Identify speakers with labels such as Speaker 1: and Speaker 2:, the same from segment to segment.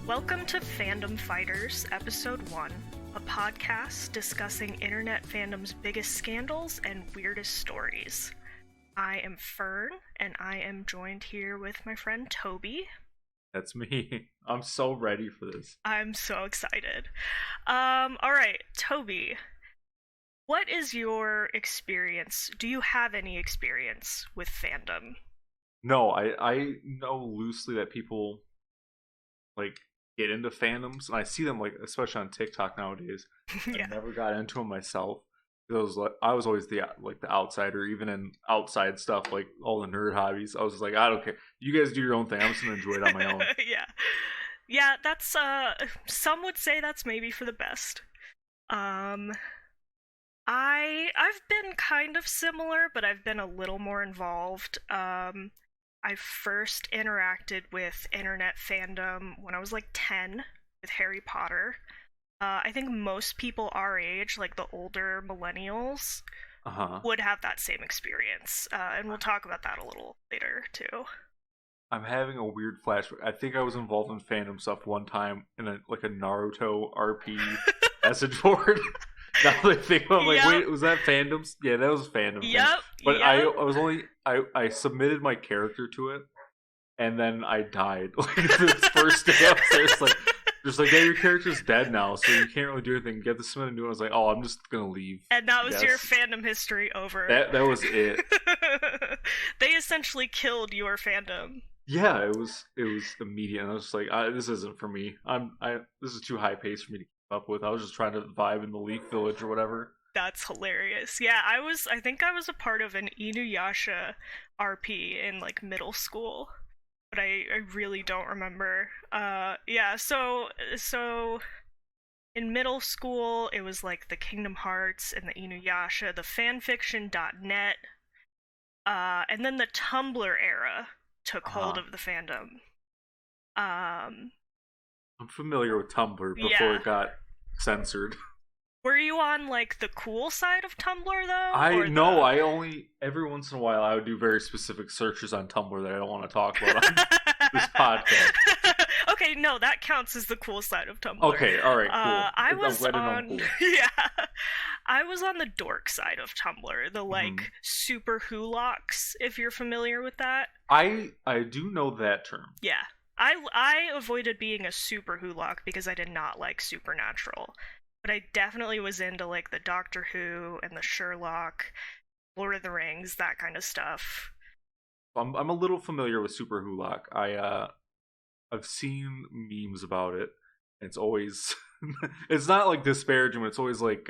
Speaker 1: Welcome to Fandom Fighters, Episode 1, a podcast discussing internet fandom's biggest scandals and weirdest stories. I am Fern, and I am joined here with my friend Toby.
Speaker 2: That's me. I'm so ready for this.
Speaker 1: I'm so excited. Alright, Toby, what is your experience? Do you have any experience with fandom?
Speaker 2: No, I know loosely that people like get into fandoms, and I see them like especially on TikTok nowadays.
Speaker 1: Yeah.
Speaker 2: I never got into them myself. I was always the outsider, even in outside stuff like all the nerd hobbies. I was just like, I don't care. You guys do your own thing. I'm just gonna enjoy it on my own.
Speaker 1: Yeah, that's some would say that's maybe for the best. I've been kind of similar, but I've been a little more involved. I first interacted with internet fandom when I was like 10 with Harry Potter. I think most people our age, like the older millennials, would have that same experience. And we'll talk about that a little later, too.
Speaker 2: I'm having a weird flashback. I think I was involved in fandom stuff one time in a Naruto RP message board. Now that I think about it, I'm like, wait, was that fandoms? Yeah, that was fandom.
Speaker 1: Yep.
Speaker 2: But I was only I submitted my character to it, and then I died. Like this first day upstairs, just like, yeah, your character's dead now, so you can't really do anything. Get the submit and do it. I was like, oh, I'm just gonna leave.
Speaker 1: And that was your fandom history over.
Speaker 2: That was it.
Speaker 1: They essentially killed your fandom.
Speaker 2: Yeah, it was immediate. And I was just like, this isn't for me. This is too high paced for me to keep up with. I was just trying to vibe in the Leaf Village or whatever.
Speaker 1: That's hilarious. Yeah, I think I was a part of an Inuyasha RP in like middle school, but I really don't remember. So in middle school it was like the Kingdom Hearts and the Inuyasha, the fanfiction.net, and then the Tumblr era took hold of the fandom.
Speaker 2: I'm familiar with Tumblr before it got censored.
Speaker 1: Were you on like the cool side of Tumblr though?
Speaker 2: I only every once in a while I would do very specific searches on Tumblr that I don't want to talk about on this podcast.
Speaker 1: Okay, no, that counts as the cool side of Tumblr.
Speaker 2: Okay, all right, cool.
Speaker 1: I was on I was on the dork side of Tumblr, the like super hulocks, if you're familiar with that.
Speaker 2: I do know that term.
Speaker 1: Yeah. I avoided being a super hulock because I did not like Supernatural. But I definitely was into like the Doctor Who and the Sherlock, Lord of the Rings, that kind of stuff.
Speaker 2: I'm a little familiar with Super Hulock. I've seen memes about it. It's always it's not like disparaging, but it's always like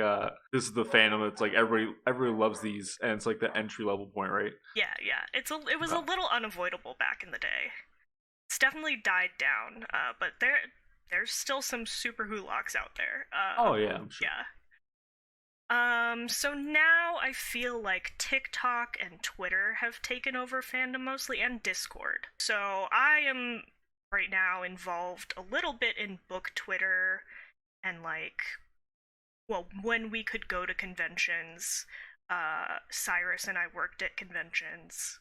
Speaker 2: this is the fandom. It's like everybody loves these, and it's like the entry level point, right?
Speaker 1: Yeah. It was a little unavoidable back in the day. It's definitely died down, but there's still some super hulocks out there.
Speaker 2: I'm sure.
Speaker 1: Yeah. So now I feel like TikTok and Twitter have taken over fandom mostly, and Discord. So I am right now involved a little bit in book Twitter, and when we could go to conventions, Cyrus and I worked at conventions.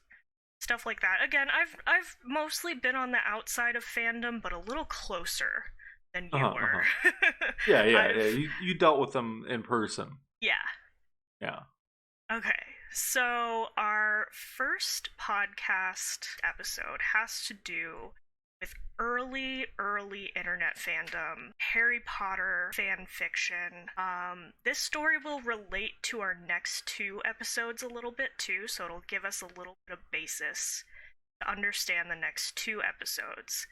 Speaker 1: Stuff like that. Again, I've mostly been on the outside of fandom, but a little closer than you were.
Speaker 2: Yeah. You dealt with them in person. Yeah. Okay.
Speaker 1: So our first podcast episode has to do with early internet fandom, Harry Potter fan fiction. This story will relate to our next two episodes a little bit too, so it'll give us a little bit of basis to understand the next two episodes.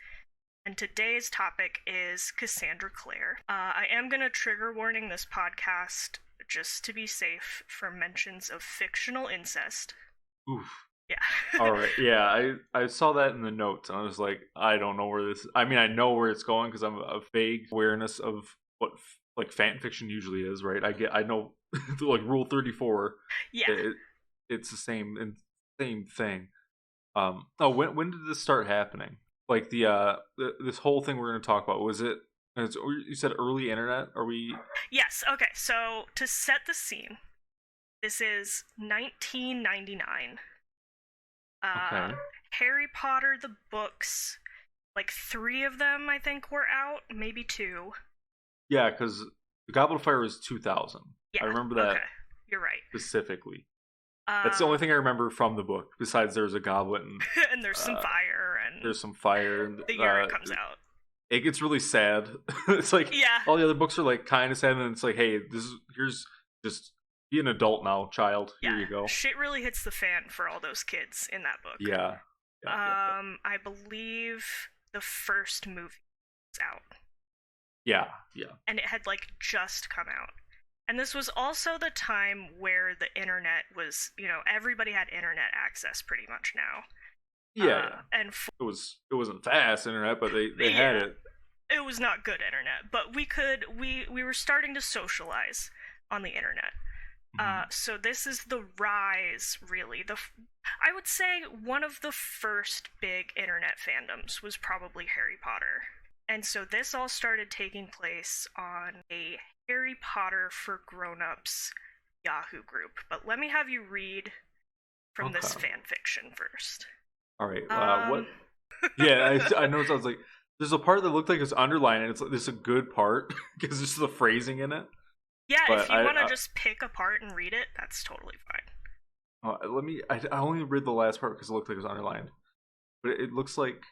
Speaker 1: And today's topic is Cassandra Clare. I am going to trigger warning this podcast just to be safe for mentions of fictional incest.
Speaker 2: Oof.
Speaker 1: Yeah.
Speaker 2: All right. Yeah, I saw that in the notes, and I was like, I don't know where this. I mean, I know where it's going because I'm a vague awareness of what like fan fiction usually is, right? I know like Rule 34.
Speaker 1: Yeah.
Speaker 2: It's the same thing. When did this start happening? Like this whole thing we're going to talk about, was it? You said early internet. Are we?
Speaker 1: Yes. Okay. So to set the scene, this is 1999.
Speaker 2: Okay.
Speaker 1: Harry Potter the books like 3 of them, I think, were out, maybe 2.
Speaker 2: Yeah, because the Goblet of Fire was 2000.
Speaker 1: Yeah.
Speaker 2: I remember that
Speaker 1: Okay. You're right.
Speaker 2: specifically. That's the only thing I remember from the book. Besides, there's a goblet and
Speaker 1: and there's some fire and
Speaker 2: there's some fire. And,
Speaker 1: the year it comes out.
Speaker 2: It gets really sad. It's like all the other books are like kind of sad, and it's like, hey, here's just be an adult now, child. Here you go.
Speaker 1: Shit really hits the fan for all those kids in that book.
Speaker 2: Yeah.
Speaker 1: I believe the first movie was out.
Speaker 2: Yeah.
Speaker 1: And it had like just come out. And this was also the time where the internet was, everybody had internet access pretty much now.
Speaker 2: Yeah.
Speaker 1: And
Speaker 2: it wasn't fast internet, but they had it.
Speaker 1: It was not good internet, but we were starting to socialize on the internet. So this is the rise, really. I would say one of the first big internet fandoms was probably Harry Potter. And so this all started taking place on a Harry Potter for Grown-Ups Yahoo group. But let me have you read from this fan fiction first.
Speaker 2: All right. What? Yeah, I noticed. I was like, there's a part that looked like it's underlined, and it's like, this is a good part because there's the phrasing in it.
Speaker 1: Yeah, but if you want to just pick a part and read it, that's totally fine.
Speaker 2: I only read the last part because it looked like it was underlined. But it looks like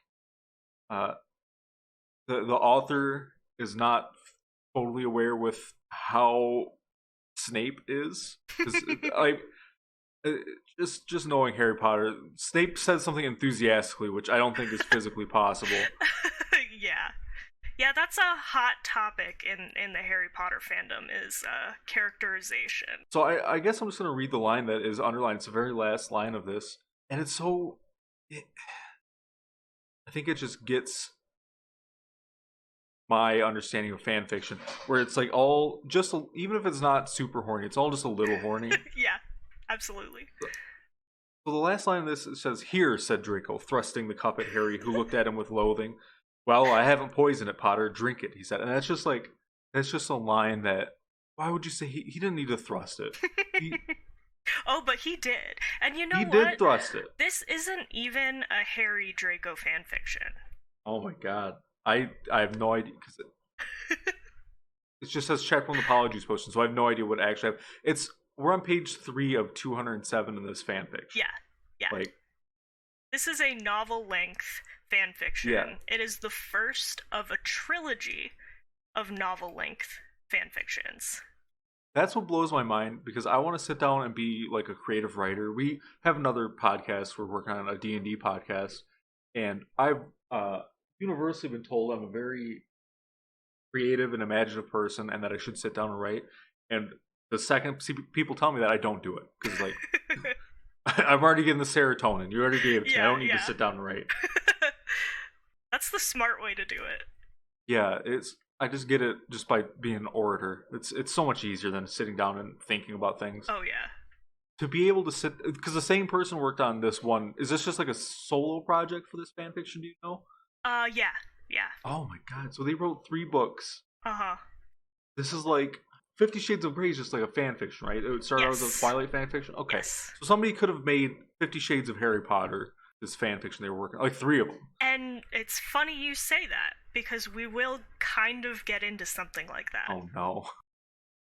Speaker 2: the author is not totally aware with how Snape is. Just knowing Harry Potter, Snape says something enthusiastically, which I don't think is physically possible.
Speaker 1: Yeah, that's a hot topic in the Harry Potter fandom is characterization.
Speaker 2: So I guess I'm just going to read the line that is underlined. It's the very last line of this. And it's so... I think it just gets my understanding of fan fiction, where it's like even if it's not super horny, it's all just a little horny.
Speaker 1: Yeah, absolutely.
Speaker 2: So the last line of this says, "Here," said Draco, thrusting the cup at Harry, who looked at him with loathing. "Well, I haven't poisoned it, Potter. Drink it," he said. And that's just a line that, why would you say he didn't need to thrust it?
Speaker 1: Oh, but he did. And you know what?
Speaker 2: He did thrust it.
Speaker 1: This isn't even a Harry Draco fanfiction.
Speaker 2: Oh my god. I have no idea, because it just says check one apologies potion, so I have no idea what actually happened. We're on page 3 of 207 in this fanfic.
Speaker 1: Yeah.
Speaker 2: Like,
Speaker 1: this is a novel-length fanfiction.
Speaker 2: Yeah.
Speaker 1: It is the first of a trilogy of novel-length fanfictions.
Speaker 2: That's what blows my mind, because I want to sit down and be like a creative writer. We have another podcast. We're working on a D&D podcast, and I've universally been told I'm a very creative and imaginative person, and that I should sit down and write. And the second people tell me that, I don't do it, because like I'm already getting the serotonin. You already gave it to me. I don't need to sit down and write.
Speaker 1: That's the smart way to do it.
Speaker 2: Yeah, I just get it just by being an orator. It's so much easier than sitting down and thinking about things.
Speaker 1: Oh yeah.
Speaker 2: To be able to sit, because the same person worked on this one. Is this just like a solo project for this fanfiction? Do you know?
Speaker 1: Yeah.
Speaker 2: Oh my god! So they wrote 3 books. This is like 50 Shades of Grey is just like a fanfiction, right? It started out as a Twilight fanfiction. Okay,
Speaker 1: yes.
Speaker 2: So somebody could have made 50 Shades of Harry Potter. This fanfiction they were working on, like 3 of them.
Speaker 1: And it's funny you say that, because we will kind of get into something like that.
Speaker 2: Oh no.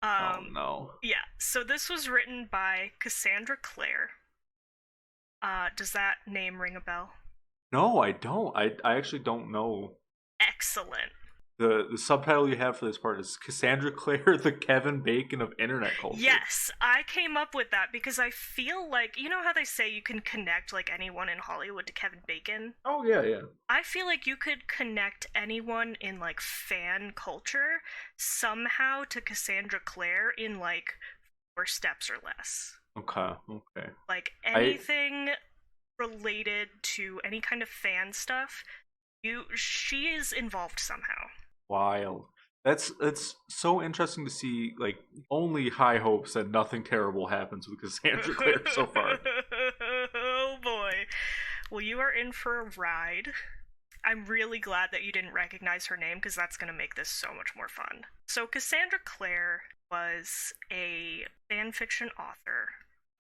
Speaker 2: Oh no.
Speaker 1: Yeah. So this was written by Cassandra Clare. Does that name ring a bell?
Speaker 2: No, I don't. I actually don't know.
Speaker 1: Excellent.
Speaker 2: The subtitle you have for this part is Cassandra Clare, the Kevin Bacon of internet culture.
Speaker 1: Yes, I came up with that because I feel like, you know how they say you can connect like anyone in Hollywood to Kevin Bacon?
Speaker 2: Oh, yeah.
Speaker 1: I feel like you could connect anyone in like fan culture somehow to Cassandra Clare in like 4 steps or less.
Speaker 2: Okay.
Speaker 1: Like anything related to any kind of fan stuff, she is involved somehow.
Speaker 2: Wild. That's so interesting to see. Like, only high hopes that nothing terrible happens with Cassandra Clare so far.
Speaker 1: Oh boy. Well, you are in for a ride. I'm really glad that you didn't recognize her name, because that's going to make this so much more fun. So Cassandra Clare was a fanfiction author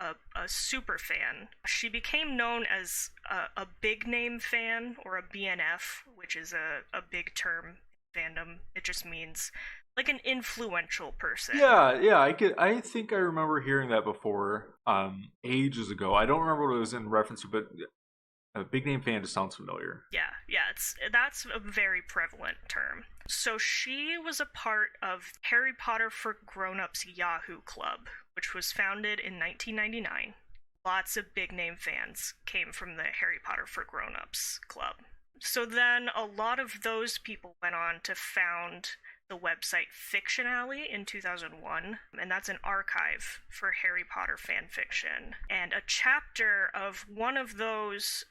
Speaker 1: a super fan. She became known as a big name fan, or a BNF, which is a big term in fandom. It just means like an influential person.
Speaker 2: Yeah. I think I remember hearing that before, ages ago. I don't remember what it was in reference to, but a big name fan just sounds familiar.
Speaker 1: Yeah, that's a very prevalent term. So she was a part of Harry Potter for Grown-Ups Yahoo Club, which was founded in 1999. Lots of big name fans came from the Harry Potter for Grown-Ups Club. So then a lot of those people went on to found the website Fiction Alley in 2001, and that's an archive for Harry Potter fan fiction. And a chapter of one of those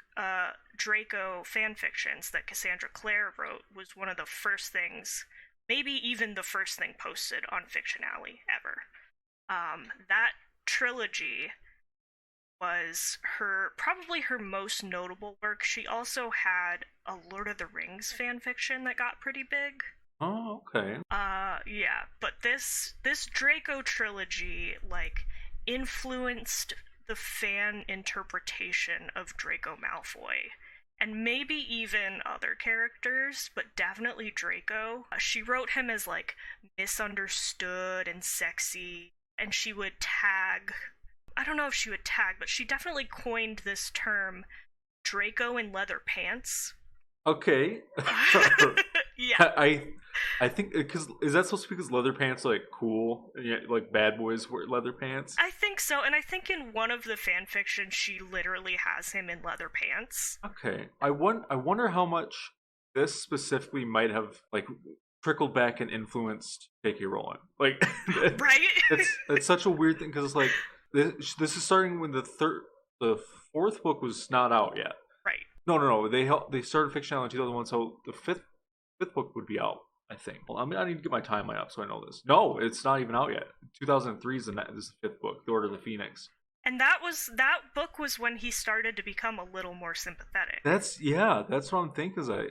Speaker 1: Draco fan fictions that Cassandra Clare wrote was one of the first things, maybe even the first thing posted on Fiction Alley ever. That trilogy was probably her most notable work. She also had a Lord of the Rings fan fiction that got pretty big.
Speaker 2: Oh, okay.
Speaker 1: Yeah, but this Draco trilogy, like, influenced the fan interpretation of Draco Malfoy. And maybe even other characters, but definitely Draco. She wrote him as, like, misunderstood and sexy, and she would tag... I don't know if she would tag, but she definitely coined this term, Draco in leather pants.
Speaker 2: Okay.
Speaker 1: Yeah.
Speaker 2: I think, because is that supposed to be because leather pants are like cool, and yet like bad boys wear leather pants?
Speaker 1: I think so, and I think in one of the fan fictions she literally has him in leather pants.
Speaker 2: Okay. I wonder how much this specifically might have like trickled back and influenced J.K. Rowling. Like,
Speaker 1: Right?
Speaker 2: it's such a weird thing, because it's like this is starting when the fourth book was not out yet.
Speaker 1: Right.
Speaker 2: No. They started Fiction Alley in 2001, so the fifth book would be out, I think. Well, I need to get my timeline up so I know this. No, it's not even out yet. 2003 is the fifth book, The Order of the Phoenix.
Speaker 1: And that book was when he started to become a little more sympathetic.
Speaker 2: That's what I'm thinking.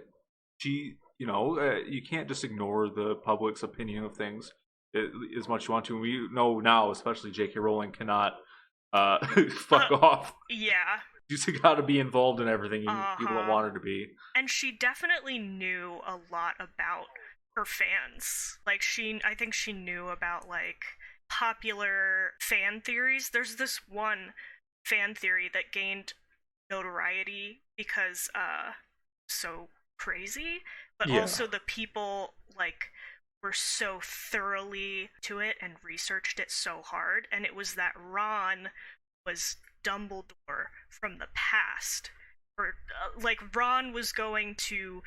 Speaker 2: You can't just ignore the public's opinion of things as much as you want to. And we know now, especially J.K. Rowling cannot fuck off.
Speaker 1: Yeah.
Speaker 2: She's got to be involved in everything people want her to be.
Speaker 1: And she definitely knew a lot about her fans. Like, I think she knew about, like, popular fan theories. There's this one fan theory that gained notoriety because so crazy, but also the people, like, were so thoroughly to it and researched it so hard, and it was that Ron was Dumbledore from the past, or like Ron was going to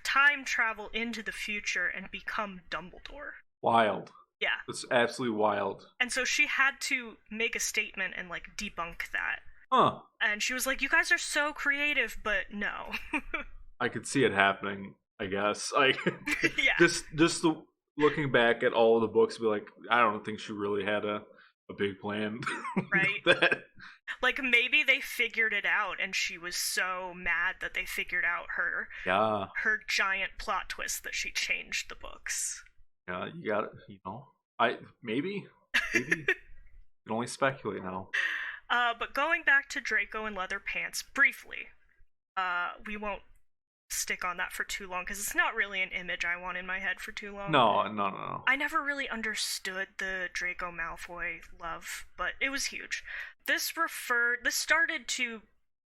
Speaker 1: time travel into the future and become Dumbledore.
Speaker 2: Wild.
Speaker 1: Yeah.
Speaker 2: It's absolutely wild.
Speaker 1: And so she had to make a statement and like debunk that.
Speaker 2: Huh.
Speaker 1: And she was like, "You guys are so creative, but no."
Speaker 2: I could see it happening, I guess. Like,
Speaker 1: yeah.
Speaker 2: Just looking back at all of the books, be like, I don't think she really had a big plan.
Speaker 1: Right. Like, maybe they figured it out and she was so mad that they figured out her giant plot twist that she changed the books.
Speaker 2: Yeah, you got it. Maybe you can only speculate now.
Speaker 1: But going back to Draco and leather pants briefly, we won't stick on that for too long because it's not really an image I want in my head for too long.
Speaker 2: No.
Speaker 1: I never really understood the Draco Malfoy love, but it was huge. This started to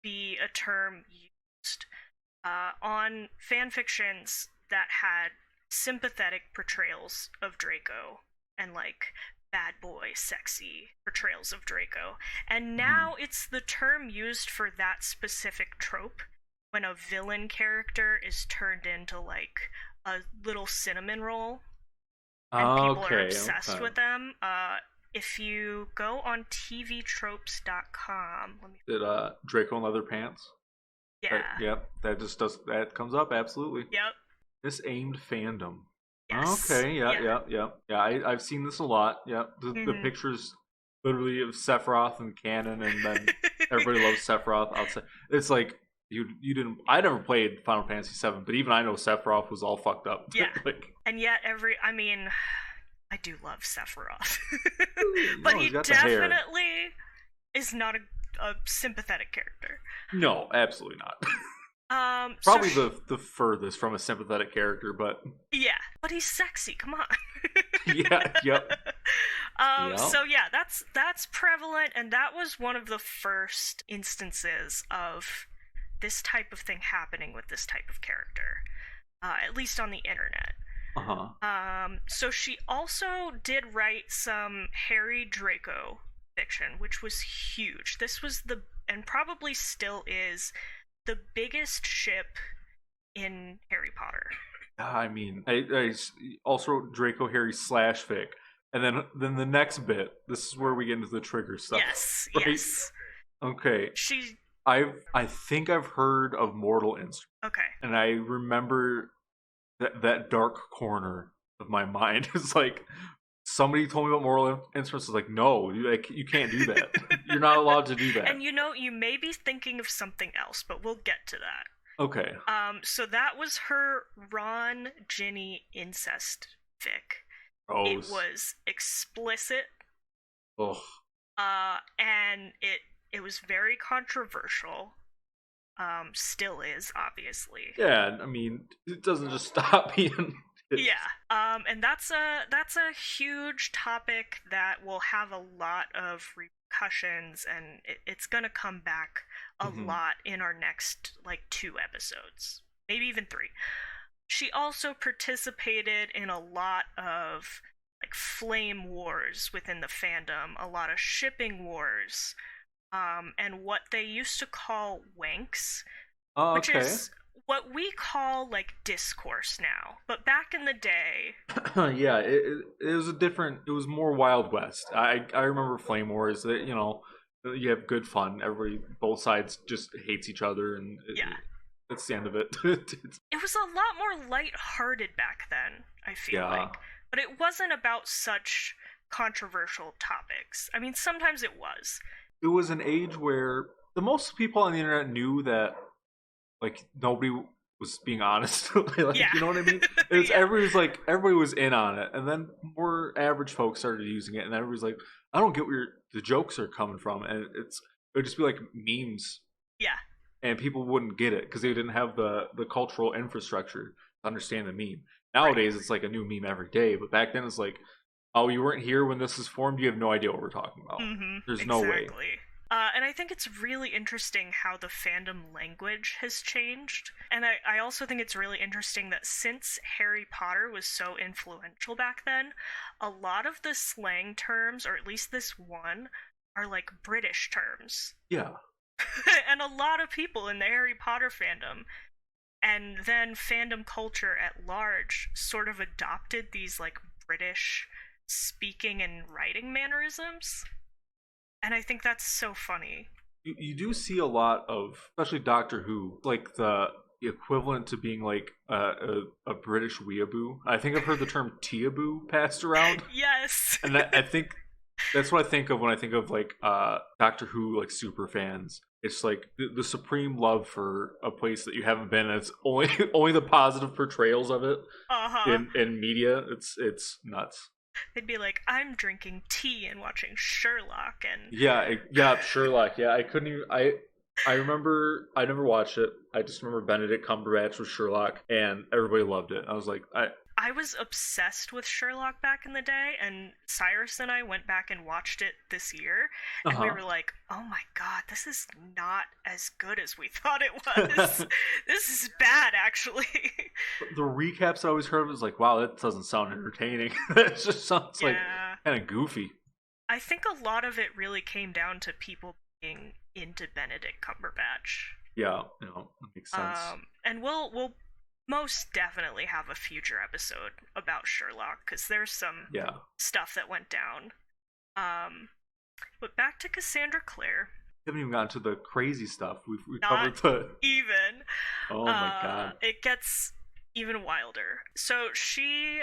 Speaker 1: be a term used on fanfictions that had sympathetic portrayals of Draco and like bad boy, sexy portrayals of Draco. And now it's the term used for that specific trope when a villain character is turned into like a little cinnamon roll and people are obsessed with them. If you go on tvtropes.com,
Speaker 2: Did Draco and leather pants?
Speaker 1: Yeah.
Speaker 2: That comes up, absolutely.
Speaker 1: Yep.
Speaker 2: Misaimed fandom.
Speaker 1: Yes.
Speaker 2: Okay, yeah. I've seen this a lot. Yeah, the pictures literally of Sephiroth and canon, and then everybody loves Sephiroth outside. It's like you didn't. I never played Final Fantasy VII, but even I know Sephiroth was all fucked up.
Speaker 1: Yeah,
Speaker 2: like,
Speaker 1: and yet I do love Sephiroth, but
Speaker 2: he
Speaker 1: is not a sympathetic character.
Speaker 2: No, absolutely not.
Speaker 1: So
Speaker 2: Probably the furthest from a sympathetic character, but
Speaker 1: yeah, but he's sexy. Come on.
Speaker 2: yeah, yep.
Speaker 1: So yeah, that's prevalent, and that was one of the first instances of this type of thing happening with this type of character, at least on the internet. So she also did write some Harry Draco fiction, which was huge. This was and probably still is, the biggest ship in Harry Potter.
Speaker 2: I mean, I also wrote Draco Harry slash fic, and then the next bit. This is where we get into the trigger stuff.
Speaker 1: Yes,
Speaker 2: right?
Speaker 1: yes.
Speaker 2: Okay.
Speaker 1: She.
Speaker 2: I think I've heard of Mortal Instruments.
Speaker 1: Okay.
Speaker 2: And I remember that dark corner of my mind is like, somebody told me about Mortal Instruments. Is like, no, you can't do that. You're not allowed to do that.
Speaker 1: And you may be thinking of something else, but we'll get to that.
Speaker 2: Okay.
Speaker 1: So that was her Ron Ginny incest fic.
Speaker 2: Gross.
Speaker 1: It was explicit.
Speaker 2: Ugh.
Speaker 1: And it was very controversial. Still is, obviously.
Speaker 2: Yeah, I mean, it doesn't just stop being.
Speaker 1: Yeah. And that's a huge topic that will have a lot of repercussions, and it's gonna come back a lot in our next 2 episodes, maybe even 3. She also participated in a lot of flame wars within the fandom, a lot of shipping wars, and what they used to call wanks, which is what we call discourse now, but back in the day.
Speaker 2: Yeah, it was it was more Wild West. I remember flame wars. That you have good fun. Both sides just hates each other, and that's the end of it.
Speaker 1: It was a lot more lighthearted back then, I feel like, but it wasn't about such controversial topics. I mean, sometimes it was.
Speaker 2: It was an age where the most people on the internet knew that nobody was being honest. You know what I mean? Everybody was in on it, and then more average folks started using it, and everybody's like, I don't get where the jokes are coming from, and it would just be like memes.
Speaker 1: Yeah. And
Speaker 2: people wouldn't get it because they didn't have the cultural infrastructure to understand the meme. Nowadays, it's like a new meme every day, but back then it's like, oh, you weren't here when this was formed, you have no idea what we're talking about. There's no way.
Speaker 1: And I think it's really interesting how the fandom language has changed. And I also think it's really interesting that since Harry Potter was so influential back then, a lot of the slang terms, or at least this one, are British terms.
Speaker 2: Yeah.
Speaker 1: And a lot of people in the Harry Potter fandom, and then fandom culture at large, sort of adopted these British speaking and writing mannerisms. And I think that's so funny.
Speaker 2: You do see a lot of, especially Doctor Who, the equivalent to being a British weeaboo. I think I've heard the term teaboo passed around.
Speaker 1: Yes.
Speaker 2: And I think that's what I think of when I think of Doctor Who super fans. It's the supreme love for a place that you haven't been. And it's only the positive portrayals of it in media. It's nuts.
Speaker 1: They'd be like, I'm drinking tea and watching Sherlock, and
Speaker 2: Sherlock. Yeah, I couldn't even. I remember I never watched it. I just remember Benedict Cumberbatch was Sherlock, and everybody loved it. I was like,
Speaker 1: I was obsessed with Sherlock back in the day, and Cyrus and I went back and watched it this year, and we were like, oh my god, this is not as good as we thought it was. This is bad, actually.
Speaker 2: The recaps I always heard was like, wow, that doesn't sound entertaining. It just sounds kind of goofy.
Speaker 1: I think a lot of it really came down to people being into Benedict Cumberbatch.
Speaker 2: Yeah, that makes sense.
Speaker 1: And we'll most definitely have a future episode about Sherlock, because there's some stuff that went down. But back to Cassandra Clare.
Speaker 2: We haven't even gotten to the crazy stuff. We covered the...
Speaker 1: even.
Speaker 2: Oh my god.
Speaker 1: It gets even wilder. So she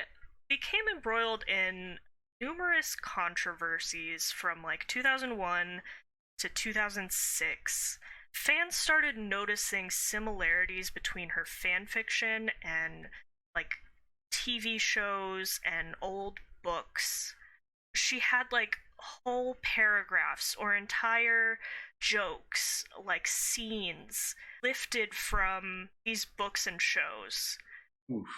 Speaker 1: became embroiled in numerous controversies from 2001 to 2006. Fans started noticing similarities between her fan fiction and TV shows and old books. She had whole paragraphs or entire jokes, like scenes, lifted from these books and shows.
Speaker 2: Oof.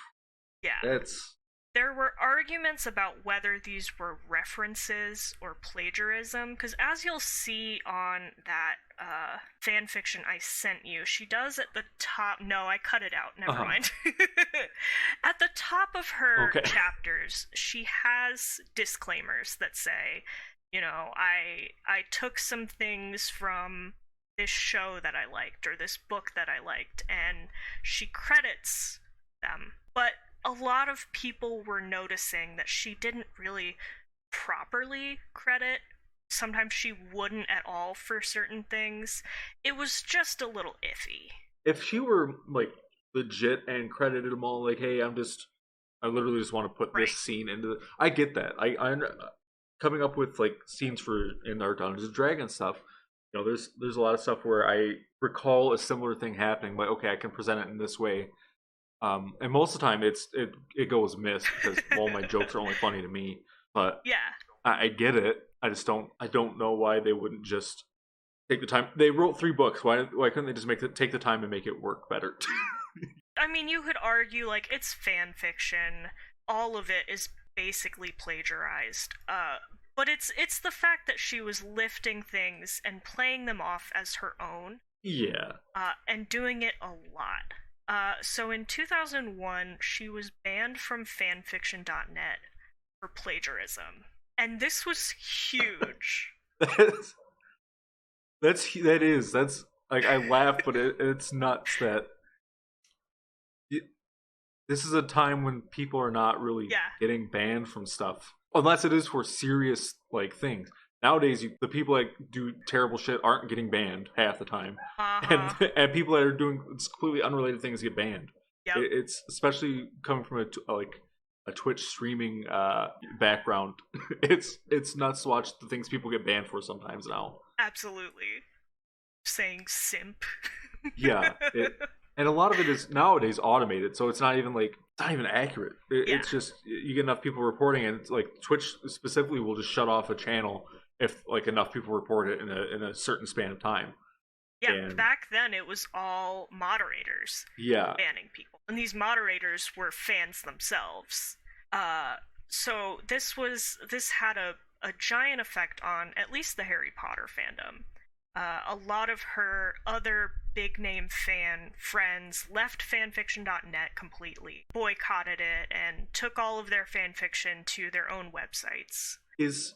Speaker 1: Yeah.
Speaker 2: That's...
Speaker 1: There were arguments about whether these were references or plagiarism, because as you'll see on that fan fiction I sent you, she does at the top... No, I cut it out. Never mind. At the top of her chapters, she has disclaimers that say, you know, I took some things from this show that I liked, or this book that I liked, and she credits them. But a lot of people were noticing that she didn't really properly credit. Sometimes she wouldn't at all for certain things. It was just a little iffy.
Speaker 2: If she were, like, legit and credited them all, like, hey, I literally just want to put this scene into the... I get that. I coming up with, like, scenes for in our Dungeons & Dragons stuff, you know, there's a lot of stuff where I recall a similar thing happening, but okay, I can present it in this way. And most of the time, it goes missed because all my jokes are only funny to me. But
Speaker 1: yeah,
Speaker 2: I get it. I don't know why they wouldn't just take the time. They wrote 3 books. Why couldn't they just take the time and make it work better?
Speaker 1: I mean, you could argue like it's fan fiction. All of it is basically plagiarized. But it's the fact that she was lifting things and playing them off as her own.
Speaker 2: Yeah.
Speaker 1: And doing it a lot. So in 2001, she was banned from fanfiction.net for plagiarism. And this was huge.
Speaker 2: That's like, I laugh, but it's nuts that this is a time when people are not really getting banned from stuff. Unless it is for serious, like, things. Nowadays, the people that do terrible shit aren't getting banned half the time, and people that are doing completely unrelated things get banned.
Speaker 1: Yep.
Speaker 2: It's especially coming from a Twitch streaming background. It's nuts to watch the things people get banned for sometimes now.
Speaker 1: Absolutely, saying simp.
Speaker 2: Yeah, and a lot of it is nowadays automated, so it's not even accurate. It's just you get enough people reporting, and it's like Twitch specifically will just shut off a channel if like enough people report it in a certain span of time.
Speaker 1: Yeah, and back then it was all moderators banning people. And these moderators were fans themselves. So this had a giant effect on at least the Harry Potter fandom. A lot of her other big name fan friends left fanfiction.net completely, boycotted it, and took all of their fanfiction to their own websites.
Speaker 2: Is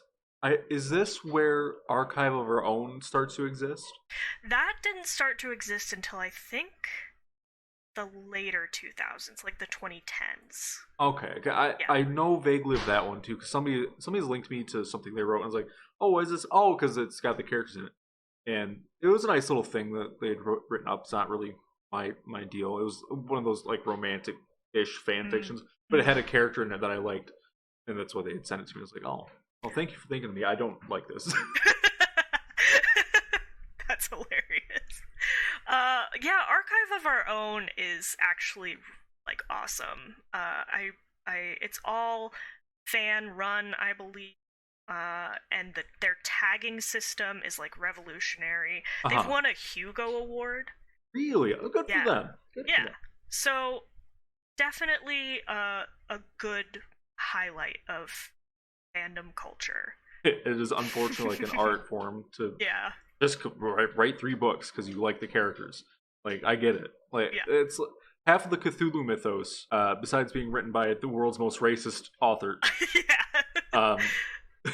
Speaker 2: this where Archive of Our Own starts to exist?
Speaker 1: That didn't start to exist until I think the later 2000s, like the 2010s.
Speaker 2: Okay. I know vaguely of that one too, because somebody's linked me to something they wrote, and I was like, oh, what is this? Oh, because it's got the characters in it. And it was a nice little thing that they had written up. It's not really my deal. It was one of those like romantic-ish fan fictions, but it had a character in it that I liked, and that's why they had sent it to me. I was like, oh, well, thank you for thinking of me. I don't like this.
Speaker 1: That's hilarious. Yeah, Archive of Our Own is actually like awesome. It's all fan run, I believe. And their tagging system is like revolutionary. They've won a Hugo Award.
Speaker 2: Really? Oh, good for them. Good for them.
Speaker 1: So definitely a good highlight of fandom culture.
Speaker 2: It is unfortunately like an art form to just write 3 books because you like the characters. Like, I get it. Like, it's half of the Cthulhu mythos, besides being written by the world's most racist author.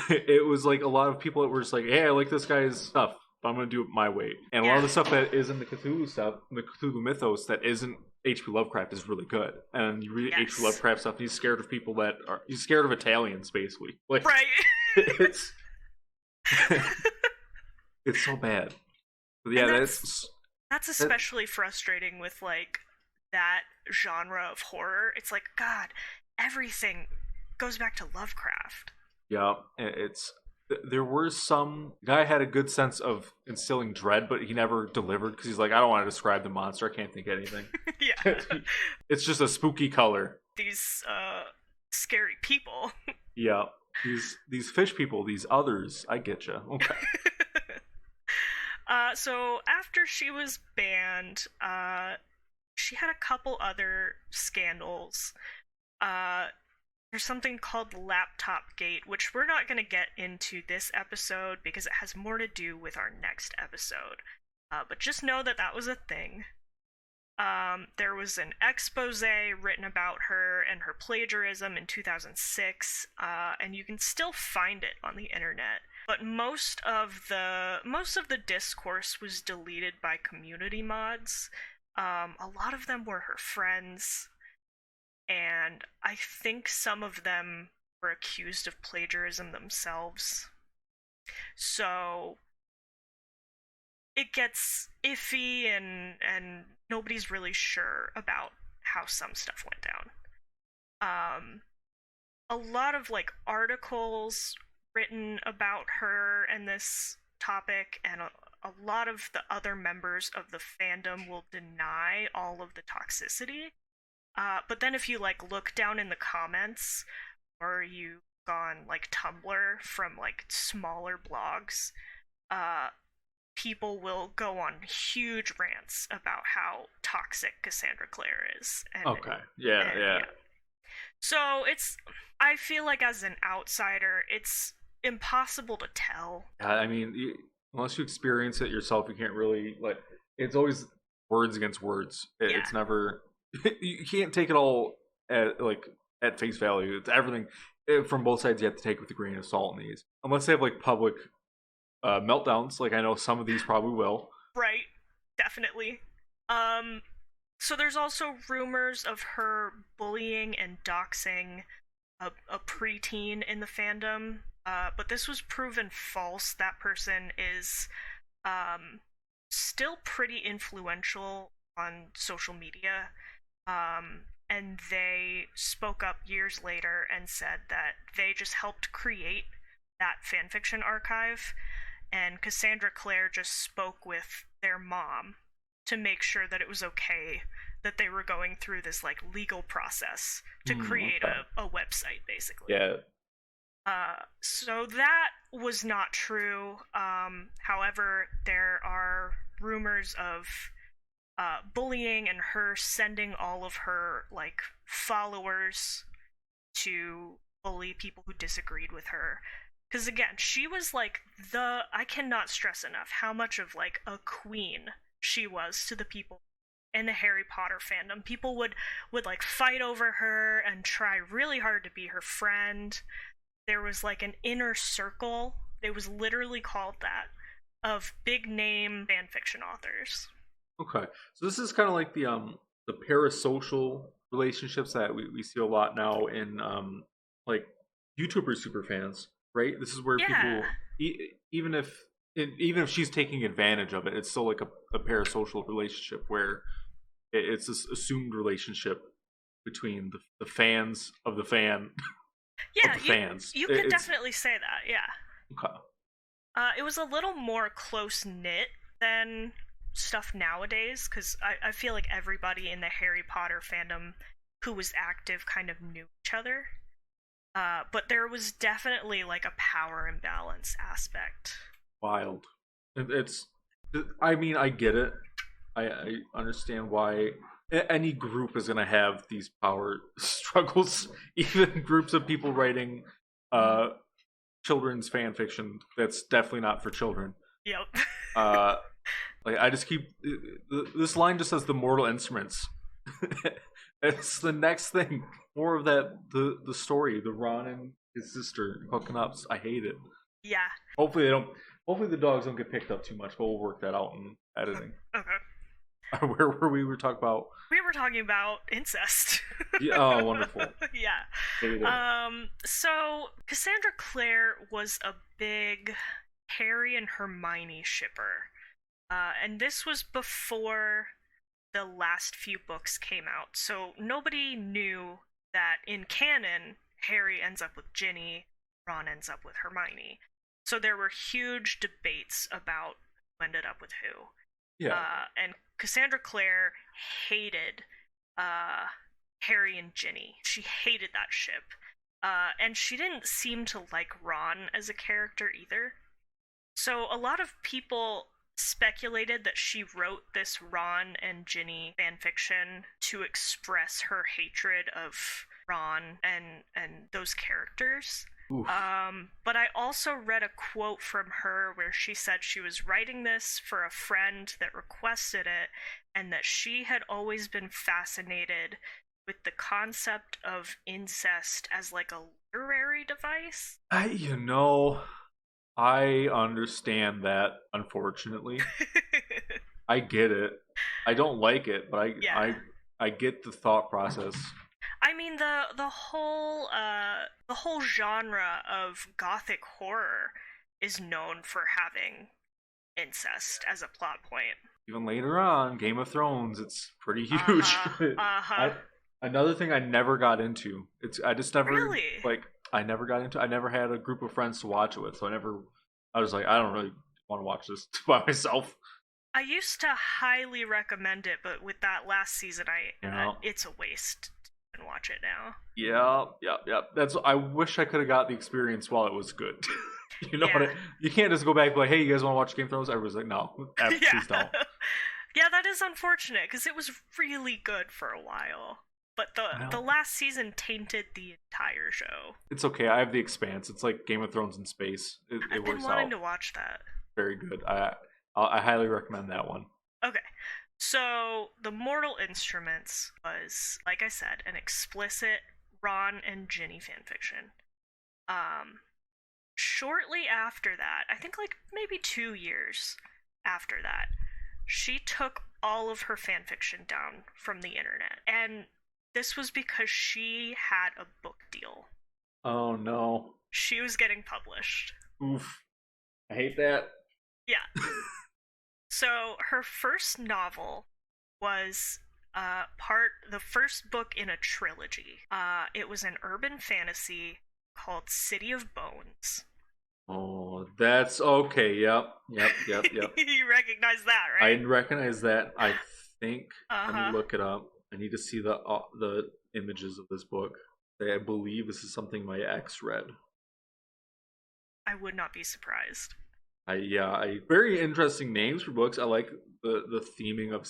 Speaker 2: It was like a lot of people that were just like, hey, I like this guy's stuff, but I'm going to do it my way. And a lot of the stuff that is in the Cthulhu stuff, the Cthulhu mythos that isn't H.P. Lovecraft is really good. And you read H.P. Lovecraft stuff, he's scared of people he's scared of Italians, basically. Like,
Speaker 1: right.
Speaker 2: It's so bad. But yeah,
Speaker 1: that's especially frustrating with like that genre of horror. It's like, God, everything goes back to Lovecraft.
Speaker 2: Yeah, there were some guy had a good sense of instilling dread, but he never delivered because he's like, I don't want to describe the monster. I can't think of anything. It's just a spooky color.
Speaker 1: These scary people.
Speaker 2: Yeah, These fish people, these others. I get you. Okay.
Speaker 1: So after she was banned, she had a couple other scandals. There's something called Laptop Gate, which we're not going to get into this episode because it has more to do with our next episode. But just know that that was a thing. There was an expose written about her and her plagiarism in 2006, and you can still find it on the internet. But most of the discourse was deleted by community mods. A lot of them were her friends, and I think some of them were accused of plagiarism themselves. So it gets iffy, and nobody's really sure about how some stuff went down. A lot of like articles written about her and this topic, and a lot of the other members of the fandom will deny all of the toxicity. But then if you like look down in the comments, or you go on like Tumblr from like smaller blogs, people will go on huge rants about how toxic Cassandra Clare is.
Speaker 2: Okay. Yeah.
Speaker 1: So I feel like as an outsider, it's impossible to tell.
Speaker 2: I mean, unless you experience it yourself, you can't really like. It's always words against words. It's never. You can't take it all at face value. It's everything from both sides. You have to take with a grain of salt in these, unless they have like public meltdowns. Like I know some of these probably will.
Speaker 1: Right. Definitely. So there's also rumors of her bullying and doxing a preteen in the fandom. But this was proven false. That person is still pretty influential on social media. And they spoke up years later and said that they just helped create that fanfiction archive, and Cassandra Clare just spoke with their mom to make sure that it was okay that they were going through this like legal process to create a website, basically.
Speaker 2: Yeah.
Speaker 1: So that was not true. However, there are rumors of bullying and her sending all of her like followers to bully people who disagreed with her. Because again, she was like I cannot stress enough how much of like a queen she was to the people in the Harry Potter fandom. People would like fight over her and try really hard to be her friend. There was like an inner circle, it was literally called that, of big name fanfiction authors.
Speaker 2: Okay, so this is kind of like the parasocial relationships that we see a lot now in like YouTuber super fans, right? This is where people even if she's taking advantage of it, it's still like a parasocial relationship where it's this assumed relationship between the fans of the fan.
Speaker 1: Yeah,
Speaker 2: of the fans.
Speaker 1: You could definitely say that. Yeah.
Speaker 2: Okay.
Speaker 1: It was a little more close knit than stuff nowadays, because I feel like everybody in the Harry Potter fandom who was active kind of knew each other. But there was definitely like a power imbalance aspect.
Speaker 2: Wild. I mean, I get it. I understand why any group is going to have these power struggles. Even groups of people writing children's fan fiction that's definitely not for children.
Speaker 1: Yep.
Speaker 2: Like I just keep this line just says the Mortal Instruments. It's the next thing. More of that the story, the Ron and his sister hooking up. I hate it.
Speaker 1: Yeah.
Speaker 2: Hopefully the dogs don't get picked up too much, but we'll work that out in editing.
Speaker 1: Okay.
Speaker 2: Where were we? We were talking about.
Speaker 1: We were talking about incest.
Speaker 2: Yeah, oh, wonderful.
Speaker 1: Yeah. So Cassandra Clare was a big Harry and Hermione shipper. And this was before the last few books came out. So nobody knew that in canon, Harry ends up with Ginny, Ron ends up with Hermione. So there were huge debates about who ended up with who.
Speaker 2: Yeah.
Speaker 1: And Cassandra Clare hated Harry and Ginny. She hated that ship. And she didn't seem to like Ron as a character either. So a lot of people speculated that she wrote this Ron and Ginny fanfiction to express her hatred of Ron and those characters.
Speaker 2: Oof.
Speaker 1: But I also read a quote from her where she said she was writing this for a friend that requested it, and that she had always been fascinated with the concept of incest as like a literary device.
Speaker 2: I understand that, unfortunately. I get it. I don't like it, but
Speaker 1: Yeah.
Speaker 2: I get the thought process.
Speaker 1: I mean the whole genre of gothic horror is known for having incest as a plot point.
Speaker 2: Even later on, Game of Thrones, it's pretty huge.
Speaker 1: Uh-huh. Uh-huh.
Speaker 2: Another thing I never got into. I just never
Speaker 1: Really?
Speaker 2: like I never got into. I never had a group of friends to watch it with, so I was like, I don't really want to watch this by myself.
Speaker 1: I used to highly recommend it, but with that last season,
Speaker 2: You know?
Speaker 1: it's a waste to watch it now.
Speaker 2: Yeah. I wish I could have got the experience while it was good. You know
Speaker 1: Yeah.
Speaker 2: You can't just go back and be like, hey, you guys want to watch Game of Thrones? Everyone's like, no, please don't.
Speaker 1: Yeah, that is unfortunate because it was really good for a while. But the
Speaker 2: Well,
Speaker 1: last season tainted the entire show.
Speaker 2: it's okay. I have the Expanse. It's like Game of Thrones in space. It
Speaker 1: I've been
Speaker 2: works
Speaker 1: wanting
Speaker 2: out
Speaker 1: to watch that.
Speaker 2: very good. I highly recommend that one.
Speaker 1: Okay. So, The Mortal Instruments was, like I said, an explicit Ron and Ginny fanfiction. Um, Shortly after that, I think like maybe 2 years after that, she took all of her fanfiction down from the internet. And this was because she had a book deal.
Speaker 2: Oh no.
Speaker 1: She was getting published.
Speaker 2: Oof. I hate that.
Speaker 1: Yeah. So her first novel was the first book in a trilogy. It was an urban fantasy called City of Bones.
Speaker 2: Oh, that's okay. Yep.
Speaker 1: You recognize that,
Speaker 2: I
Speaker 1: right?
Speaker 2: recognize that. I think. Let me
Speaker 1: Uh-huh.
Speaker 2: look it up. I need to see the images of this book. I believe this is something my ex read.
Speaker 1: I would not be surprised.
Speaker 2: I very interesting names for books. I like the theming of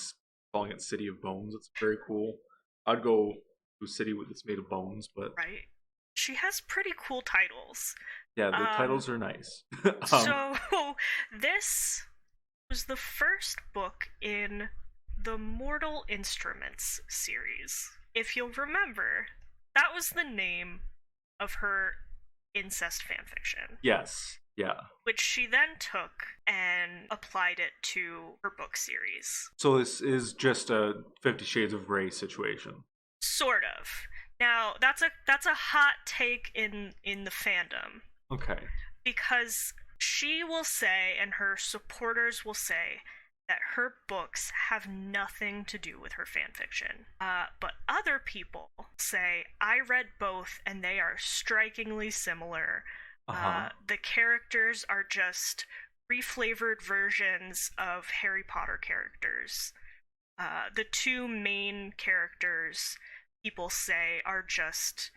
Speaker 2: calling it City of Bones. It's very cool. I'd go to a city that's made of bones, but
Speaker 1: Right? She has pretty cool titles.
Speaker 2: yeah, the
Speaker 1: Um
Speaker 2: titles are nice.
Speaker 1: so this was the first book in the Mortal Instruments series. If you'll remember, that was the name of her incest fanfiction,
Speaker 2: Yes, yeah.
Speaker 1: which she then took and applied it to her book series.
Speaker 2: So this is just a 50 Shades of Grey situation.
Speaker 1: Sort of. Now, that's a hot take in the fandom,
Speaker 2: Okay.
Speaker 1: because she will say, and her supporters will say, that her books have nothing to do with her fanfiction. But other people say, I read both and they are strikingly similar.
Speaker 2: Uh-huh.
Speaker 1: The characters are just reflavored versions of Harry Potter characters. The two main characters, people say, are just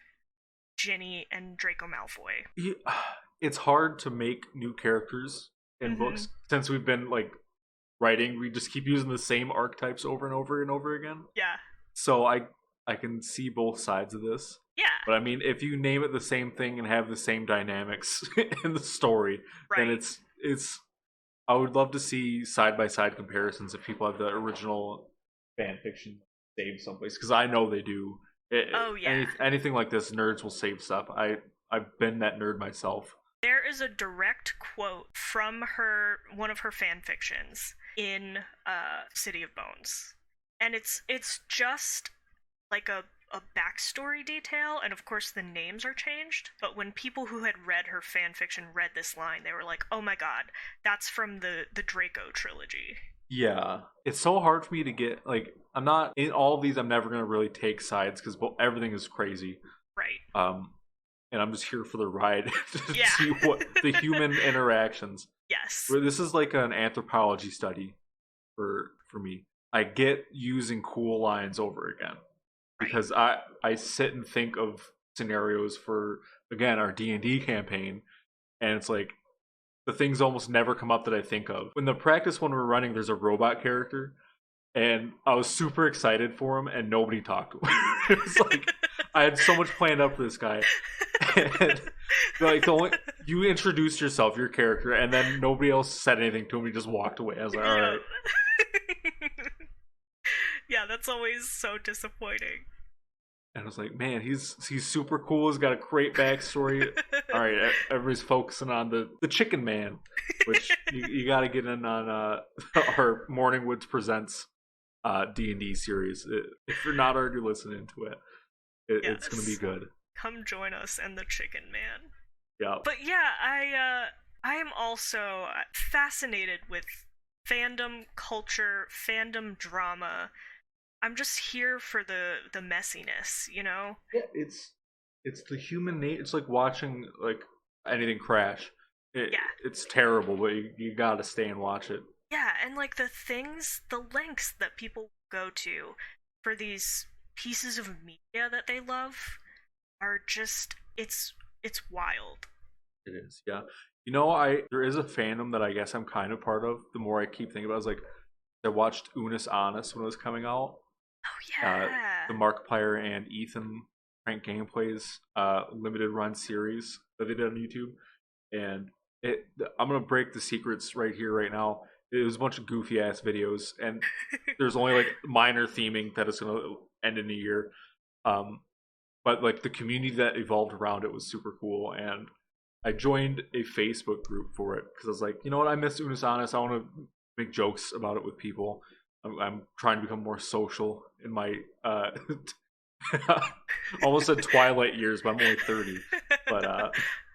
Speaker 1: Ginny and Draco Malfoy.
Speaker 2: It's hard to make new characters in books since we've been like writing. We just keep using the same archetypes over and over and over again.
Speaker 1: Yeah.
Speaker 2: So I can see both sides of this.
Speaker 1: Yeah.
Speaker 2: But I mean, if you name it the same thing and have the same dynamics in the story, then
Speaker 1: Right.
Speaker 2: it's. I would love to see side by side comparisons if people have the original fan fiction saved someplace, because I know they do.
Speaker 1: Oh, yeah.
Speaker 2: Anything like this, nerds will save stuff. I've been that nerd myself.
Speaker 1: There is a direct quote from one of her fan fictions in City of Bones. And it's just like a backstory detail, and of course the names are changed, but when people who had read her fan fiction read this line, they were like, oh my god, that's from the Draco trilogy.
Speaker 2: Yeah, it's so hard for me to get like. I'm not in all of these. I'm never gonna really take sides because everything is crazy.
Speaker 1: Right.
Speaker 2: And I'm just here for the ride to
Speaker 1: Yeah.
Speaker 2: see what the human interactions.
Speaker 1: Yes.
Speaker 2: This is like an anthropology study for me. I get using cool lines over again
Speaker 1: Right.
Speaker 2: because I sit and think of scenarios for, again, our D&D campaign, and it's like the things almost never come up that I think of. When the practice one we're running, there's a robot character, and I was super excited for him, and nobody talked to him. It was like I had so much planned up for this guy, and like you introduced yourself, your character, and then nobody else said anything to him. He just walked away. I was like, all right.
Speaker 1: Yeah, that's always so disappointing.
Speaker 2: And I was like, man, he's super cool. He's got a great backstory. All right, everybody's focusing on the Chicken Man, which you got to get in on our Morningwoods Presents D&D series. If you're not already listening to it, it's going to be good.
Speaker 1: Come join us and the Chicken Man.
Speaker 2: Yeah.
Speaker 1: But yeah, I am also fascinated with fandom culture, fandom drama. I'm just here for the messiness, you know?
Speaker 2: Yeah, it's the human nature. It's like watching like anything crash. It's terrible, but you gotta stay and watch it.
Speaker 1: Yeah, and like the lengths that people go to for these pieces of media that they love are just it's wild.
Speaker 2: It is, yeah. You know, there is a fandom that I guess I'm kind of part of. The more I keep thinking about it, I was like, I watched Unis Honest when it was coming out.
Speaker 1: Oh yeah.
Speaker 2: The Markiplier and Ethan prank gameplays limited run series that they did on YouTube, and I'm gonna break the secrets right here, right now. It was a bunch of goofy ass videos, and there's only like minor theming that is gonna end in a year. But like the community that evolved around it was super cool, and I joined a Facebook group for it because I was like, you know what, I miss Unis Honest. I want to make jokes about it with people. I'm trying to become more social in my almost at twilight years, but I'm only 30. But I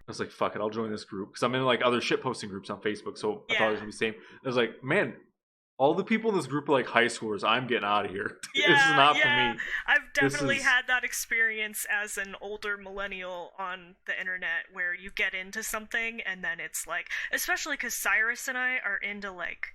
Speaker 2: was like, fuck it, I'll join this group because I'm in like other shit posting groups on Facebook. So I thought it was gonna be the same. I was like, man, all the people in this group are like high schoolers. I'm getting out of here.
Speaker 1: Yeah,
Speaker 2: this is not for me.
Speaker 1: I've definitely had that experience as an older millennial on the internet where you get into something and then it's like, especially because Cyrus and I are into like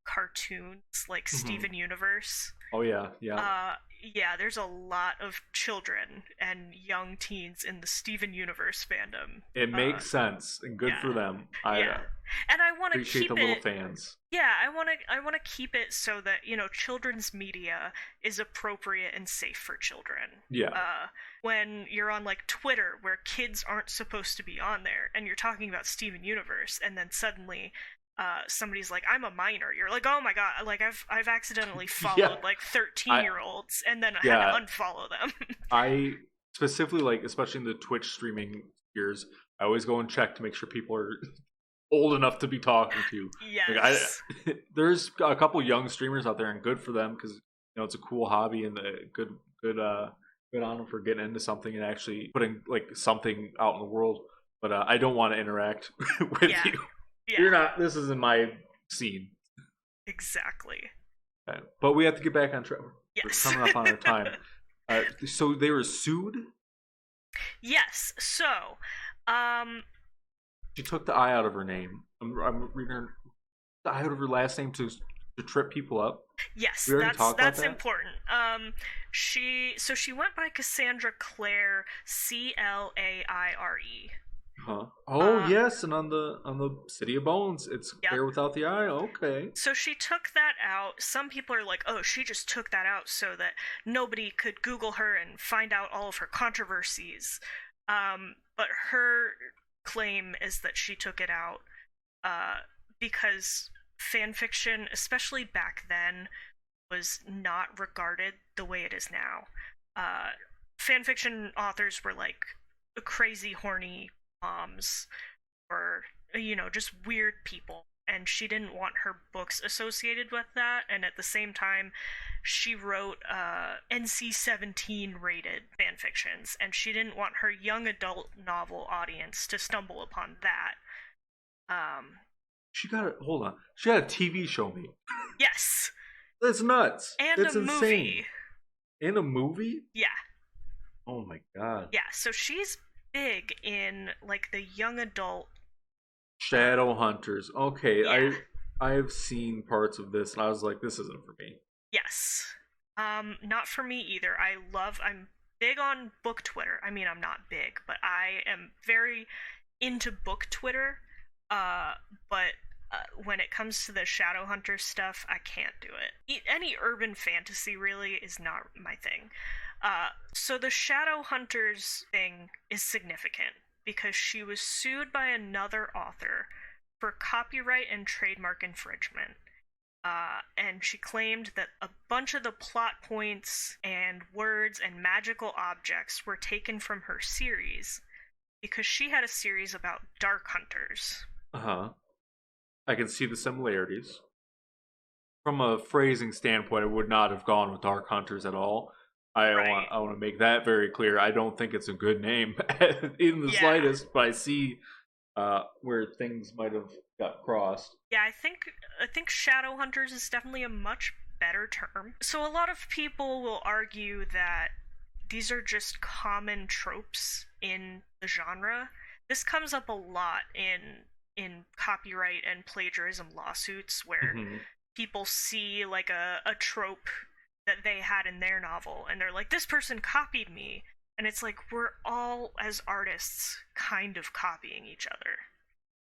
Speaker 1: cartoons like Steven Universe.
Speaker 2: Oh yeah.
Speaker 1: Yeah, there's a lot of children and young teens in the Steven Universe fandom.
Speaker 2: It makes sense and good for them.
Speaker 1: And I want to
Speaker 2: appreciate
Speaker 1: keep
Speaker 2: the little fans.
Speaker 1: Yeah, I want to keep it so that, you know, children's media is appropriate and safe for children.
Speaker 2: Yeah.
Speaker 1: When you're on like Twitter where kids aren't supposed to be on there and you're talking about Steven Universe and then suddenly somebody's like, I'm a minor. You're like, oh my god, like I've accidentally followed like 13-year-olds and then I had to unfollow them. I
Speaker 2: specifically, like, especially in the Twitch streaming years, I always go and check to make sure people are old enough to be talking to.
Speaker 1: Yes.
Speaker 2: Like, there's a couple young streamers out there, and good for them because, you know, it's a cool hobby and good on them for getting into something and actually putting like something out in the world. But I don't want to interact with you. Yeah. You're not. This isn't my scene.
Speaker 1: Exactly.
Speaker 2: Okay. But we have to get back on track.
Speaker 1: Yes.
Speaker 2: We're coming up on our time. So they were sued?
Speaker 1: Yes. So,
Speaker 2: she took the I out of her name. I'm reading her the I out of her last name to trip people up.
Speaker 1: Yes, that's important. She went by Cassandra Clare, Claire.
Speaker 2: Huh. Oh yes, and on the City of Bones, it's Claire without the I. Okay.
Speaker 1: So she took that out. Some people are like, oh, she just took that out so that nobody could Google her and find out all of her controversies. But her claim is that she took it out because fanfiction, especially back then, was not regarded the way it is now. Fanfiction authors were like crazy, horny moms or, you know, just weird people, and she didn't want her books associated with that. And at the same time, she wrote NC-17 rated fanfictions, and she didn't want her young adult novel audience to stumble upon that.
Speaker 2: She got a TV show made.
Speaker 1: Yes.
Speaker 2: That's nuts.
Speaker 1: And
Speaker 2: that's insane.
Speaker 1: Movie.
Speaker 2: And a movie?
Speaker 1: Yeah.
Speaker 2: Oh my god.
Speaker 1: Yeah, so she's big in like the young adult
Speaker 2: Shadowhunters. Okay,
Speaker 1: yeah.
Speaker 2: I have seen parts of this and I was like, this isn't for me.
Speaker 1: Yes. Not for me either. I'm big on book Twitter. I mean, I'm not big, but I am very into book Twitter. But when it comes to the Shadowhunter stuff, I can't do it. Any urban fantasy really is not my thing. So the Shadowhunters thing is significant because she was sued by another author for copyright and trademark infringement. And she claimed that a bunch of the plot points and words and magical objects were taken from her series because she had a series about dark hunters.
Speaker 2: Uh-huh. I can see the similarities. From a phrasing standpoint, I would not have gone with Dark Hunters at all. I want to make that very clear. I don't think it's a good name in the slightest, but I see where things might have got crossed.
Speaker 1: Yeah, I think Shadowhunters is definitely a much better term. So a lot of people will argue that these are just common tropes in the genre. This comes up a lot in copyright and plagiarism lawsuits where people see like a trope that they had in their novel and they're like, this person copied me, and it's like, we're all as artists kind of copying each other.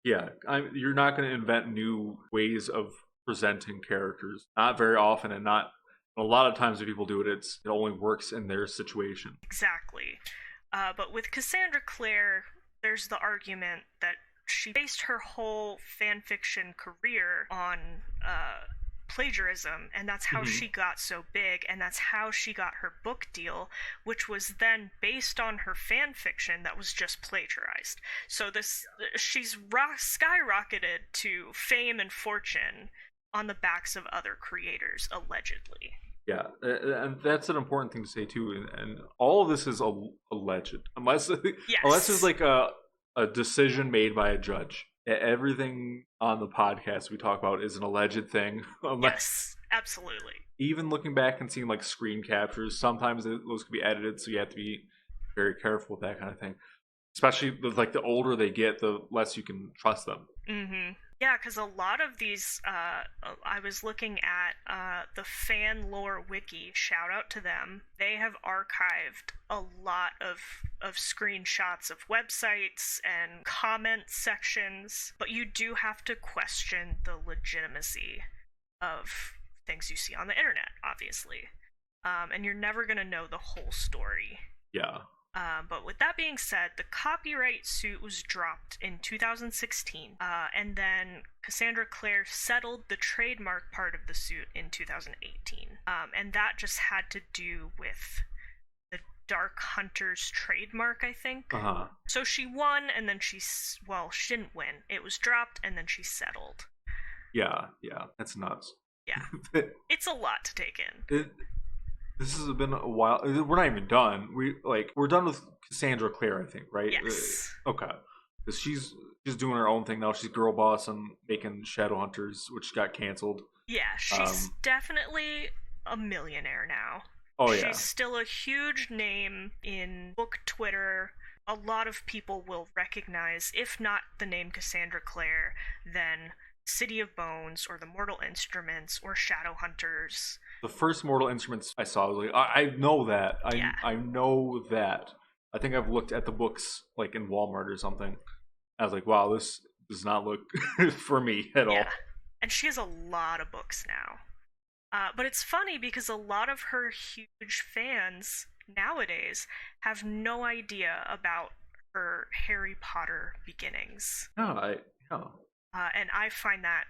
Speaker 2: Yeah, you're not going to invent new ways of presenting characters, not very often, and not a lot of times when people do it, it only works in their situation.
Speaker 1: Exactly. But with Cassandra Clare, there's the argument that she based her whole fanfiction career on plagiarism, and that's how she got so big, and that's how she got her book deal, which was then based on her fanfiction that was just plagiarized. So she's skyrocketed to fame and fortune on the backs of other creators, allegedly.
Speaker 2: Yeah, and that's an important thing to say too, and all of this is alleged, unless it's like a decision made by a judge. Everything on the podcast we talk about is an alleged thing.
Speaker 1: Yes, absolutely.
Speaker 2: Even looking back and seeing like screen captures, sometimes those can be edited, so you have to be very careful with that kind of thing. Especially like the older they get, the less you can trust them.
Speaker 1: Mm-hmm. Yeah, because a lot of these, I was looking at the fan lore wiki, shout out to them. They have archived a lot of screenshots of websites and comment sections, but you do have to question the legitimacy of things you see on the internet, obviously. And you're never going to know the whole story.
Speaker 2: Yeah.
Speaker 1: But with that being said, the copyright suit was dropped in 2016, and then Cassandra Clare settled the trademark part of the suit in 2018. And that just had to do with the Dark Hunters trademark, I think.
Speaker 2: Uh-huh.
Speaker 1: So she won, and then she didn't win. It was dropped, and then she settled.
Speaker 2: Yeah, that's nuts.
Speaker 1: Yeah. It's a lot to take in.
Speaker 2: This has been a while. We're not even done. We're done with Cassandra Clare, I think, right?
Speaker 1: Yes.
Speaker 2: Okay. Because she's doing her own thing now. She's girl boss and making Shadowhunters, which got canceled.
Speaker 1: Yeah, she's definitely a millionaire now.
Speaker 2: Oh yeah.
Speaker 1: She's still a huge name in book Twitter. A lot of people will recognize, if not the name Cassandra Clare, then City of Bones or the Mortal Instruments or Shadowhunters.
Speaker 2: The first Mortal Instruments I saw, I was like, I know that. I know that. I think I've looked at the books like in Walmart or something. I was like, wow, this does not look for me at all.
Speaker 1: And she has a lot of books now. But it's funny because a lot of her huge fans nowadays have no idea about her Harry Potter beginnings.
Speaker 2: No,
Speaker 1: and I find that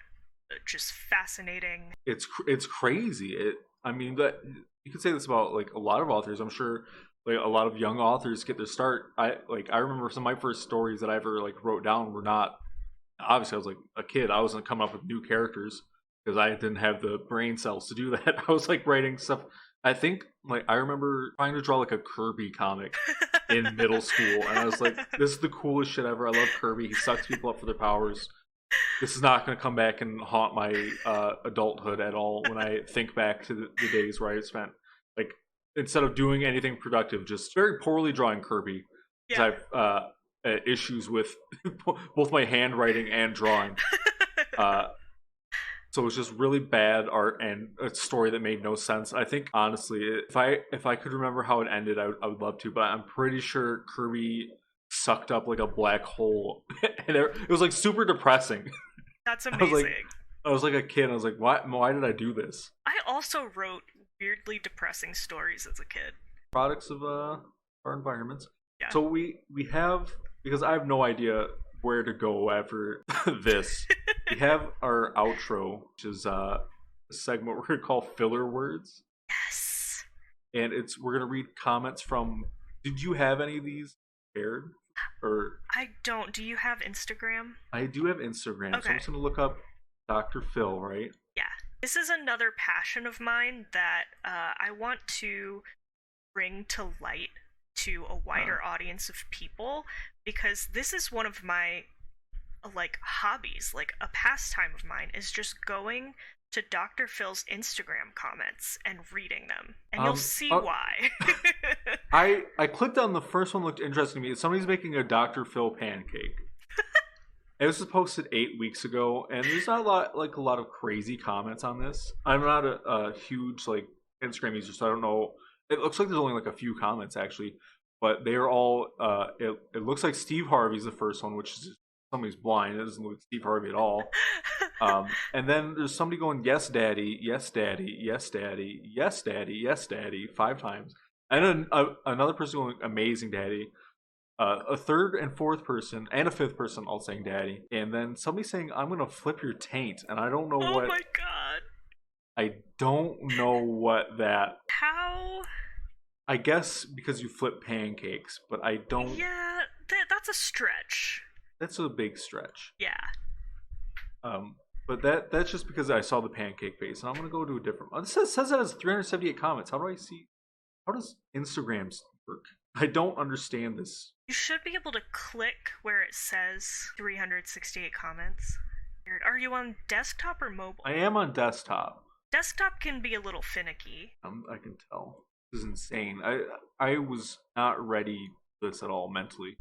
Speaker 1: just fascinating.
Speaker 2: It's crazy. I mean, that you could say this about like a lot of authors. I'm sure like a lot of young authors get their start. I remember some of my first stories that I ever like wrote down were not, obviously I was like a kid. I wasn't coming up with new characters because I didn't have the brain cells to do that. I was like writing stuff. I think like I remember trying to draw like a Kirby comic in middle school, and I was like, this is the coolest shit ever. I love Kirby. He sucks people up for their powers. This is not going to come back and haunt my adulthood at all when I think back to the days where I spent, like, instead of doing anything productive, just very poorly drawing Kirby. Yeah. I have So it was just really bad art and a story that made no sense. I think honestly, if I could remember how it ended, I would love to. But I'm pretty sure Kirby sucked up like a black hole, and it was like super depressing.
Speaker 1: That's amazing.
Speaker 2: I was like a kid. I was like, why did I do this?
Speaker 1: I also wrote weirdly depressing stories as a kid.
Speaker 2: Products of our environments.
Speaker 1: Yeah.
Speaker 2: So we have, because I have no idea where to go after this. We have our outro, which is a segment we're gonna call filler words.
Speaker 1: Yes.
Speaker 2: And we're gonna read comments from. Did you have any of these prepared? Or
Speaker 1: I don't. Do you have Instagram?
Speaker 2: I do have Instagram, so I'm just gonna look up Dr. Phil, right?
Speaker 1: Yeah. This is another passion of mine that I want to bring to light to a wider audience of people, because this is one of my like hobbies, like a pastime of mine, is just going to Dr. Phil's Instagram comments and reading them, and you'll see why.
Speaker 2: I clicked on the first one, looked interesting to me. Somebody's making a Dr. Phil pancake. It was posted 8 weeks ago, and there's not a lot of crazy comments on this. I'm not a huge like Instagram user, so I don't know. It looks like there's only like a few comments actually, but they are all. It looks like Steve Harvey's the first one, which is somebody's blind. It doesn't look like Steve Harvey at all. And then there's somebody going, "Yes, Daddy, yes, Daddy, yes, Daddy, yes, Daddy, yes, Daddy," 5 times, and then another person going, "Amazing, Daddy." A third and fourth person and a fifth person all saying "Daddy," and then somebody saying, "I'm gonna flip your taint," and I don't know what.
Speaker 1: Oh my god!
Speaker 2: I don't know what that.
Speaker 1: How?
Speaker 2: I guess because you flip pancakes, but I don't.
Speaker 1: Yeah, that's a stretch.
Speaker 2: That's a big stretch.
Speaker 1: Yeah.
Speaker 2: But that's just because I saw the pancake face, and I'm gonna go to a different one. It says that has 378 comments. How do I see? How does Instagram work? I don't understand this.
Speaker 1: You should be able to click where it says 368 comments. Are you on desktop or mobile?
Speaker 2: I am on desktop.
Speaker 1: Desktop can be a little finicky.
Speaker 2: I can tell. This is insane. I was not ready for this at all mentally.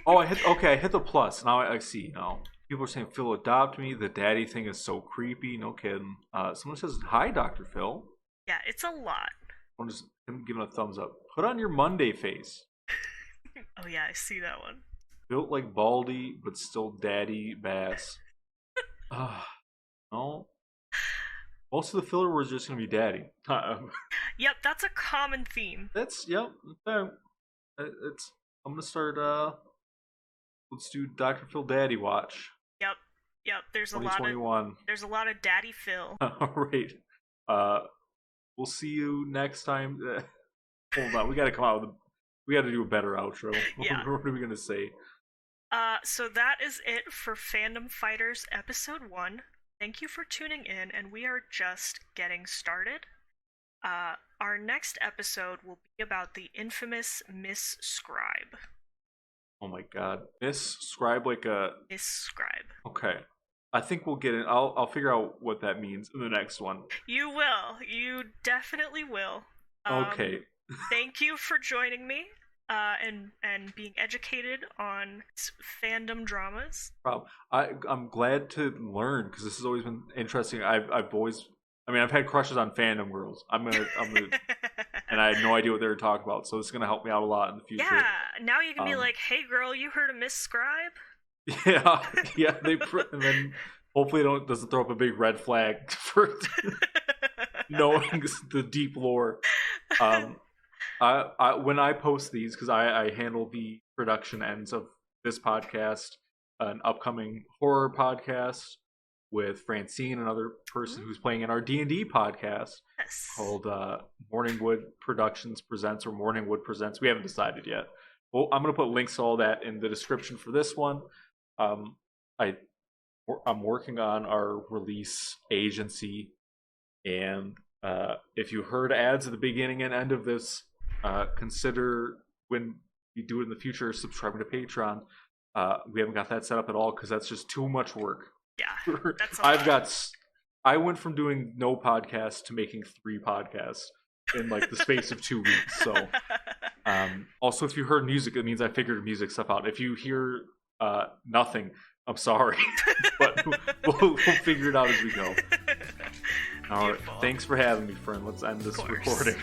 Speaker 2: Oh, I hit the plus. Now I see now. People are saying, "Phil, adopt me." The daddy thing is so creepy. No kidding. Someone says, "Hi, Dr. Phil."
Speaker 1: Yeah, it's a lot.
Speaker 2: I'm just giving a thumbs up. Put on your Monday face.
Speaker 1: Oh yeah, I see that one.
Speaker 2: Built like Baldy, but still daddy bass. No. Most of the filler words are just gonna be daddy.
Speaker 1: Yep, that's a common theme.
Speaker 2: Yep. I'm gonna start. Let's do Dr. Phil Daddy Watch.
Speaker 1: Yep. There's a lot of Daddy Phil.
Speaker 2: All right. We'll see you next time. Hold on, we gotta come out with we gotta do a better outro.
Speaker 1: Yeah.
Speaker 2: What are we gonna say?
Speaker 1: So that is it for Fandom Fighters Episode 1. Thank you for tuning in, and we are just getting started. Our next episode will be about the infamous Miss Scribe.
Speaker 2: Oh my god. Miss Scribe, like a...
Speaker 1: Miss Scribe.
Speaker 2: Okay. I think we'll get in. I'll figure out what that means in the next one.
Speaker 1: You will. You definitely will.
Speaker 2: Okay.
Speaker 1: Thank you for joining me and being educated on fandom dramas.
Speaker 2: I'm glad to learn, because this has always been interesting. I've had crushes on fandom girls. I'm gonna and I had no idea what they were talking about, so it's gonna help me out a lot in the future.
Speaker 1: Yeah, now you can be like, "Hey girl, you heard of Miss Scribe?"
Speaker 2: Yeah. And then hopefully it doesn't throw up a big red flag for knowing the deep lore. When I post these, because I handle the production ends of this podcast, an upcoming horror podcast with Francine, another person who's playing in our D&D podcast called Morningwood Productions Presents, or Morningwood Presents. We haven't decided yet. Well, I'm going to put links to all that in the description for this one. I'm working on our release agency, and if you heard ads at the beginning and end of this, consider, when you do it in the future, subscribing to Patreon. We haven't got that set up at all, because that's just too much work.
Speaker 1: Yeah, that's a lot.
Speaker 2: I went from doing no podcast to making 3 podcasts in like the space of 2 weeks. So also, if you heard music, it means I figured music stuff out. If you hear nothing, I'm sorry, but we'll figure it out as we go. All right.
Speaker 1: Beautiful.
Speaker 2: Thanks for having me, friend. Let's end this
Speaker 1: Of course.
Speaker 2: recording.